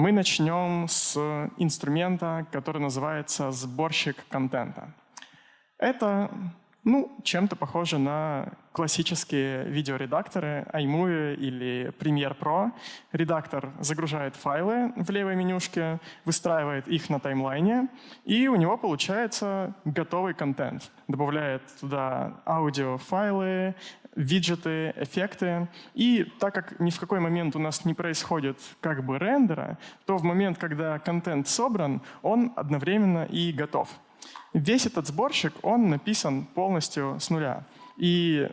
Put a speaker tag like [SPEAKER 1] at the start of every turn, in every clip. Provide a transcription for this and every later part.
[SPEAKER 1] Мы начнем с инструмента, который называется сборщик контента. Это чем-то похоже на классические видеоредакторы iMovie или Premiere Pro. Редактор загружает файлы в левой менюшке, выстраивает их на таймлайне, и у него получается готовый контент. Добавляет туда аудиофайлы, виджеты, эффекты. И так как ни в какой момент у нас не происходит как бы рендера, то в момент, когда контент собран, он одновременно и готов. Весь этот сборщик, он написан полностью с нуля. И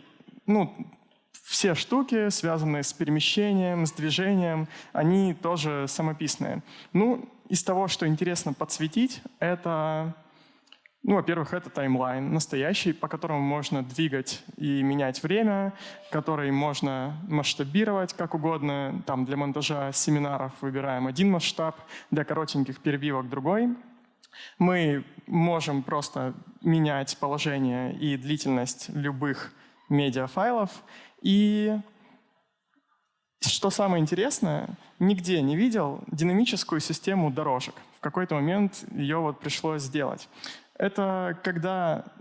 [SPEAKER 1] все штуки, связанные с перемещением, с движением, они тоже самописные. Из того, что интересно подсветить, это, во-первых, это таймлайн настоящий, по которому можно двигать и менять время, который можно масштабировать как угодно. Там для монтажа семинаров выбираем один масштаб, для коротеньких перебивок другой. Мы можем просто менять положение и длительность любых медиафайлов. И что самое интересное, нигде не видел динамическую систему дорожек. В какой-то момент ее пришлось сделать. Это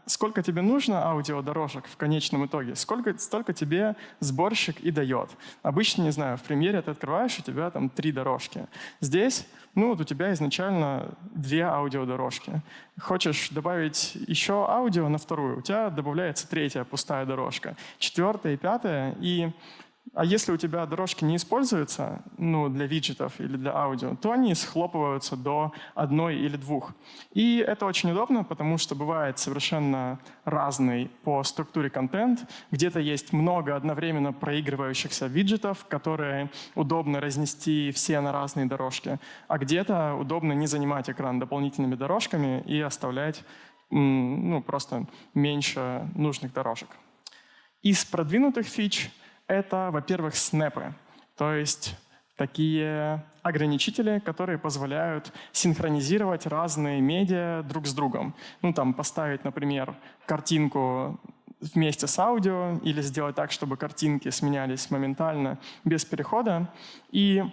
[SPEAKER 1] сколько тебе нужно аудиодорожек в конечном итоге, столько тебе сборщик и дает. Обычно, не знаю, в премьере ты открываешь, у тебя там 3 дорожки. Здесь, у тебя изначально 2 аудиодорожки. Хочешь добавить еще аудио на вторую, у тебя добавляется 3-я пустая дорожка, 4-я и 5-я. А если у тебя дорожки не используются, для виджетов или для аудио, то они схлопываются до 1 или 2. И это очень удобно, потому что бывает совершенно разный по структуре контент. Где-то есть много одновременно проигрывающихся виджетов, которые удобно разнести все на разные дорожки, а где-то удобно не занимать экран дополнительными дорожками и оставлять просто меньше нужных дорожек. Из продвинутых фич это, во-первых, снэпы, то есть такие ограничители, которые позволяют синхронизировать разные медиа друг с другом. Поставить, например, картинку вместе с аудио или сделать так, чтобы картинки сменялись моментально, без перехода. И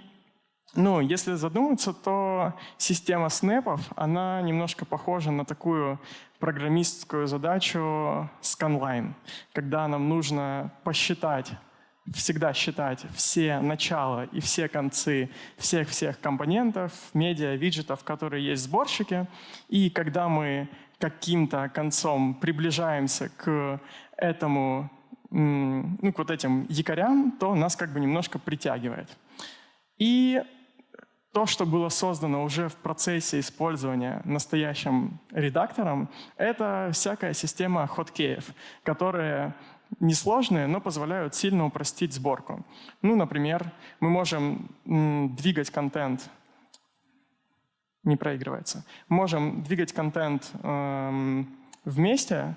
[SPEAKER 1] если задуматься, то система снэпов, она немножко похожа на такую программистскую задачу scanline, когда нам нужно всегда считать все начала и все концы всех компонентов, медиа, виджетов, которые есть в сборщике. И когда мы каким-то концом приближаемся к этому, к этим якорям, то нас немножко притягивает. И то, что было создано уже в процессе использования настоящим редактором, это всякая система хоткеев, которые несложные, но позволяют сильно упростить сборку. Например, мы можем двигать контент, не проигрывается, можем двигать контент вместе,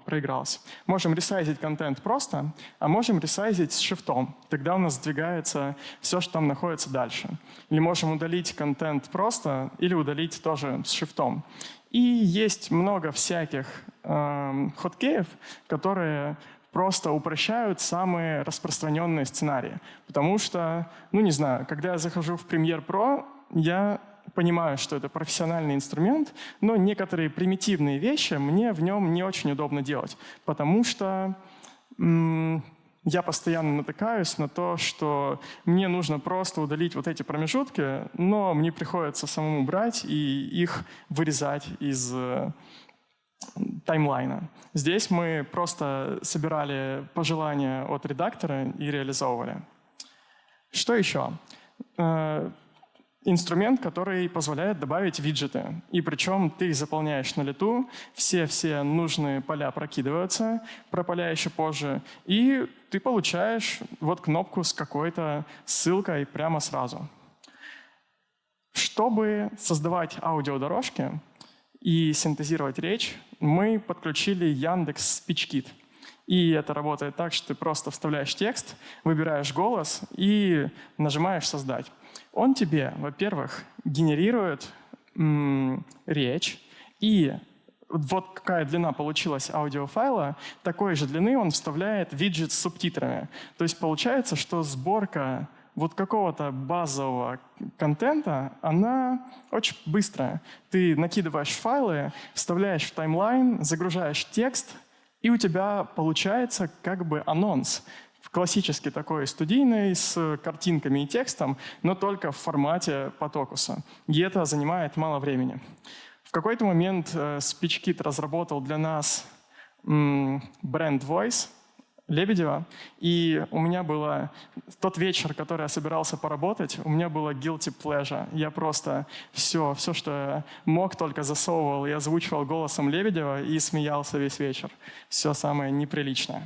[SPEAKER 1] проигралось. Можем ресайзить контент просто, а можем ресайзить с шифтом. Тогда у нас сдвигается все, что там находится дальше. Или можем удалить контент просто, или удалить тоже с шифтом. И есть много всяких хоткеев, которые просто упрощают самые распространенные сценарии. Потому что, когда я захожу в Premiere Pro, я понимаю, что это профессиональный инструмент, но некоторые примитивные вещи мне в нем не очень удобно делать, потому что я постоянно натыкаюсь на то, что мне нужно просто удалить эти промежутки, но мне приходится самому брать и их вырезать из таймлайна. Здесь мы просто собирали пожелания от редактора и реализовывали. Что еще? Инструмент, который позволяет добавить виджеты. И причем ты их заполняешь на лету, все нужные поля прокидываются, про поля еще позже, и ты получаешь кнопку с какой-то ссылкой прямо сразу. Чтобы создавать аудиодорожки и синтезировать речь, мы подключили Яндекс SpeechKit. И это работает так, что ты просто вставляешь текст, выбираешь голос и нажимаешь «Создать». Он тебе, во-первых, генерирует речь, и какая длина получилась аудиофайла, такой же длины он вставляет виджет с субтитрами. То есть получается, что сборка вот какого-то базового контента, она очень быстрая. Ты накидываешь файлы, вставляешь в таймлайн, загружаешь текст, и у тебя получается как бы анонс. Классический такой студийный, с картинками и текстом, но только в формате потокуса. И это занимает мало времени. В какой-то момент SpeechKit разработал для нас бренд Voice Лебедева, и у меня было тот вечер, который я собирался поработать, у меня было guilty pleasure. Я просто все, что я мог, только засовывал и озвучивал голосом Лебедева и смеялся весь вечер. Все самое неприличное.